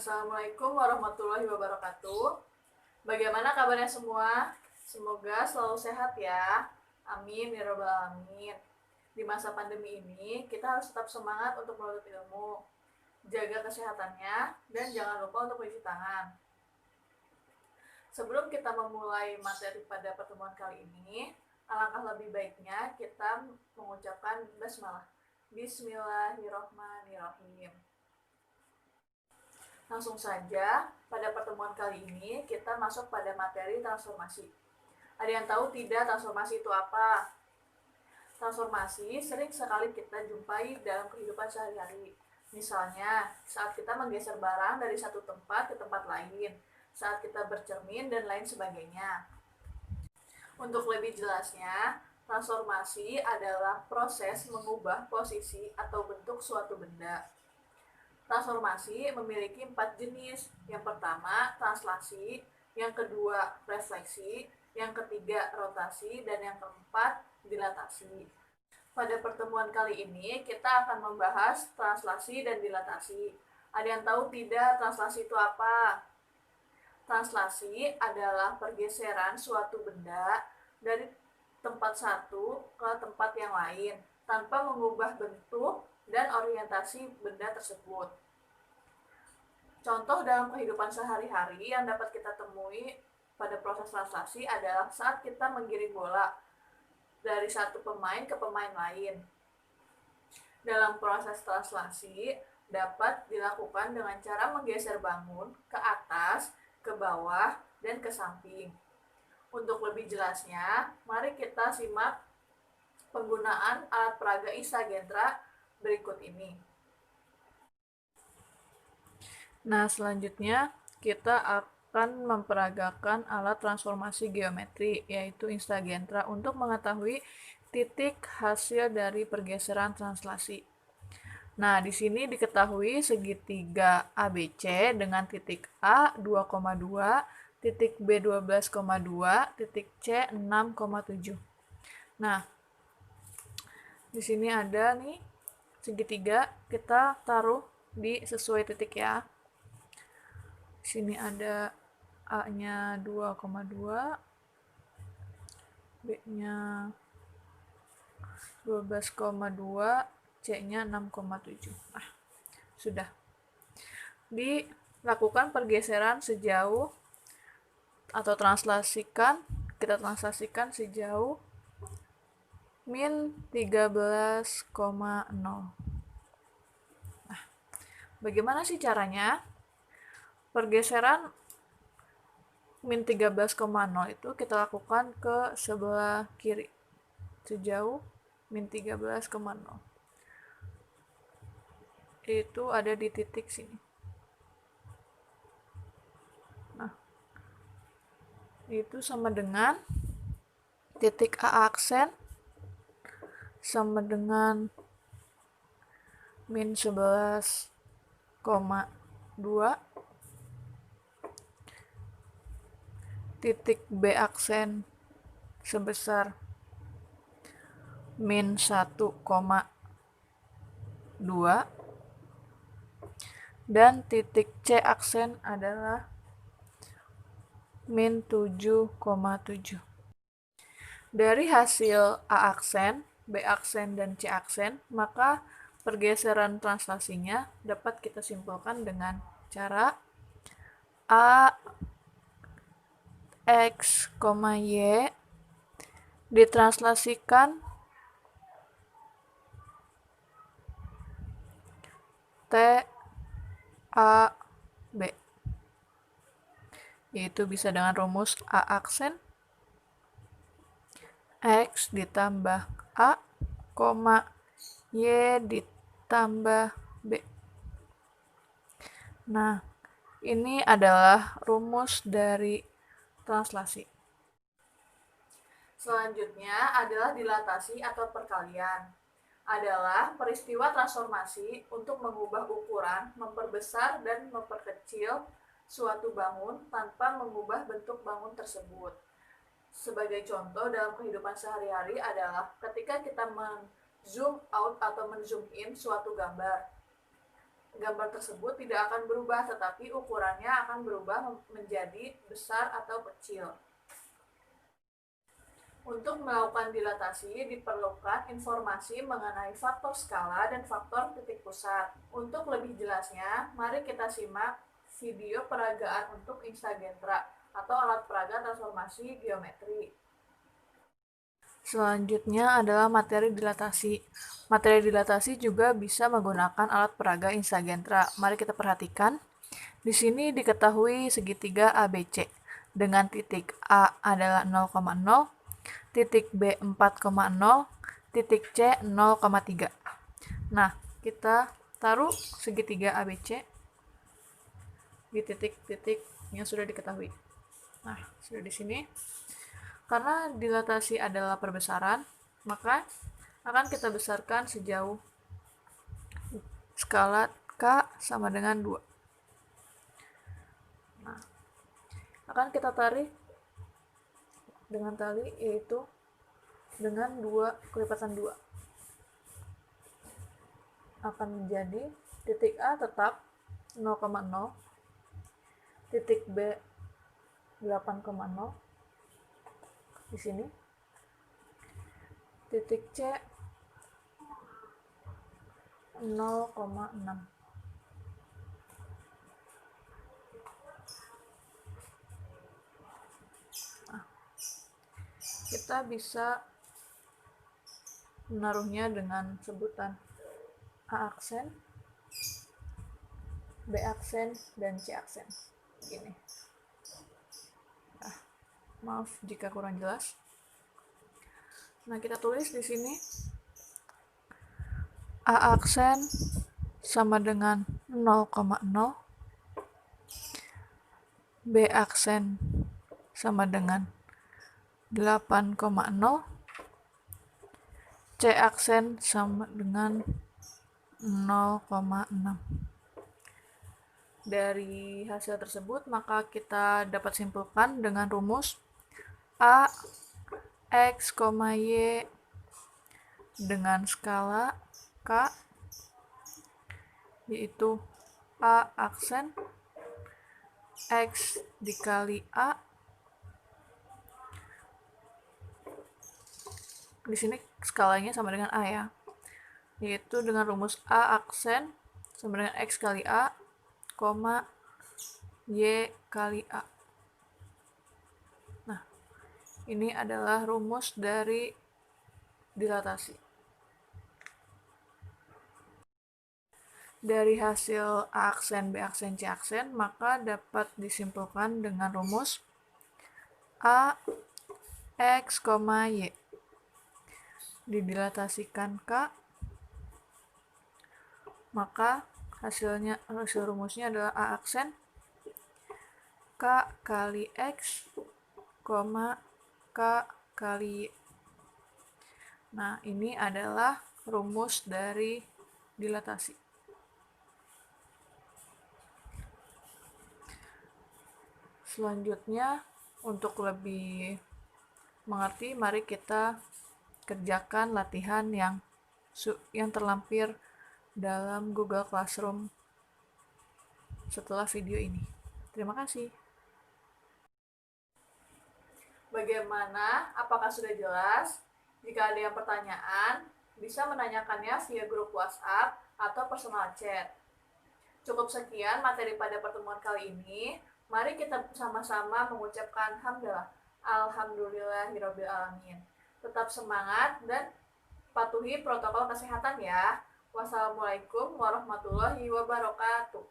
Assalamualaikum warahmatullahi wabarakatuh. Bagaimana kabarnya semua? Semoga selalu sehat ya. Amin ya rabbal alamin. Di masa pandemi ini, kita harus tetap semangat untuk menuntut ilmu. Jaga kesehatannya dan jangan lupa untuk mencuci tangan. Sebelum kita memulai materi pada pertemuan kali ini, alangkah lebih baiknya kita mengucapkan basmalah. Bismillahirrahmanirrahim. Langsung saja, pada pertemuan kali ini kita masuk pada materi transformasi. Ada yang tahu tidak transformasi itu apa? Transformasi sering sekali kita jumpai dalam kehidupan sehari-hari. Misalnya, saat kita menggeser barang dari satu tempat ke tempat lain, saat kita bercermin, dan lain sebagainya. Untuk lebih jelasnya, transformasi adalah proses mengubah posisi atau bentuk suatu benda. Transformasi memiliki 4 jenis. Yang pertama, translasi. Yang kedua, refleksi. Yang ketiga, rotasi. Dan yang keempat, dilatasi. Pada pertemuan kali ini, kita akan membahas translasi dan dilatasi. Ada yang tahu tidak translasi itu apa? Translasi adalah pergeseran suatu benda dari tempat satu ke tempat yang lain, tanpa mengubah bentuk dan orientasi benda tersebut. Contoh dalam kehidupan sehari-hari yang dapat kita temui pada proses translasi adalah saat kita menggiring bola dari satu pemain ke pemain lain. Dalam proses translasi dapat dilakukan dengan cara menggeser bangun ke atas, ke bawah, dan ke samping. Untuk lebih jelasnya, mari kita simak penggunaan alat peraga isagentra berikut ini. Nah, selanjutnya kita akan memperagakan alat transformasi geometri, yaitu instagentra, untuk mengetahui titik hasil dari pergeseran translasi. Nah, di sini diketahui segitiga ABC dengan titik A 2,2, titik B 12,2, titik C 6,7. Nah, di sini ada nih segitiga, kita taruh di sesuai titik ya. Di sini ada A-nya 2,2, B-nya 12,2, C-nya 6,7. Nah, sudah. Dilakukan pergeseran sejauh atau kita translasikan sejauh min 13,0. Nah, bagaimana sih caranya? Pergeseran min 13,0 itu kita lakukan ke sebelah kiri sejauh min 13,0. Itu ada di titik sini. Nah, itu sama dengan titik A aksen sama dengan min 11,2, titik B aksen sebesar min 1,2, dan titik C aksen adalah min 7,7. Dari hasil A aksen, B aksen, dan C aksen, maka pergeseran translasinya dapat kita simpulkan dengan cara A X, Y ditranslasikan T A B, yaitu bisa dengan rumus A aksen X ditambah A, Y ditambah B. Nah, ini adalah rumus dari translasi. Selanjutnya adalah dilatasi atau perkalian. Adalah peristiwa transformasi untuk mengubah ukuran, memperbesar dan memperkecil suatu bangun tanpa mengubah bentuk bangun tersebut. Sebagai contoh dalam kehidupan sehari-hari adalah ketika kita men-zoom out atau men-zoom in suatu gambar. gambar tersebut tidak akan berubah, tetapi ukurannya akan berubah menjadi besar atau kecil. Untuk melakukan dilatasi, diperlukan informasi mengenai faktor skala dan faktor titik pusat. Untuk lebih jelasnya, mari kita simak video peragaan untuk instagentra atau alat peraga transformasi geometri. Selanjutnya adalah materi dilatasi. Materi dilatasi juga bisa menggunakan alat peraga instagentra. Mari kita perhatikan. Di sini diketahui segitiga ABC dengan titik A adalah 0,0, titik B 4,0, titik C 0,3. Nah, kita taruh segitiga ABC di titik-titik yang sudah diketahui. Nah, sudah di sini. Karena dilatasi adalah perbesaran, maka akan kita besarkan sejauh skala K sama dengan 2. Nah, akan kita tarik dengan tali, yaitu dengan 2 kelipatan 2. Akan menjadi titik A tetap 0,0, titik B 8,0 di sini, titik C 0,6. Kita bisa menaruhnya dengan sebutan A aksen, B aksen, dan C aksen. Gini. Maaf jika kurang jelas. Nah, kita tulis di sini A aksen sama dengan 0,0, B aksen sama dengan 8,0, C aksen sama dengan 0,6. Dari hasil tersebut, maka kita dapat simpulkan dengan rumus A, X, Y dengan skala K, yaitu A aksen X dikali A. Di sini skalanya sama dengan A ya, yaitu dengan rumus A aksen sama dengan X kali A, Y kali A. Nah, ini adalah rumus dari dilatasi. Dari hasil A aksen, B aksen, C aksen, maka dapat disimpulkan dengan rumus A, X, Y didilatasikan K, maka hasil rumusnya adalah A aksen K kali X, K kali Y. Nah, ini adalah rumus dari dilatasi. Selanjutnya, untuk lebih mengerti, mari kita kerjakan latihan yang terlampir dalam Google Classroom setelah video ini. Terima kasih. Bagaimana? Apakah sudah jelas? Jika ada yang pertanyaan, bisa menanyakannya via grup WhatsApp atau personal chat. Cukup sekian materi pada pertemuan kali ini. Mari kita sama-sama mengucapkan hamdalah. Alhamdulillahirabbil alamin. Tetap semangat dan patuhi protokol kesehatan ya. Wassalamualaikum warahmatullahi wabarakatuh.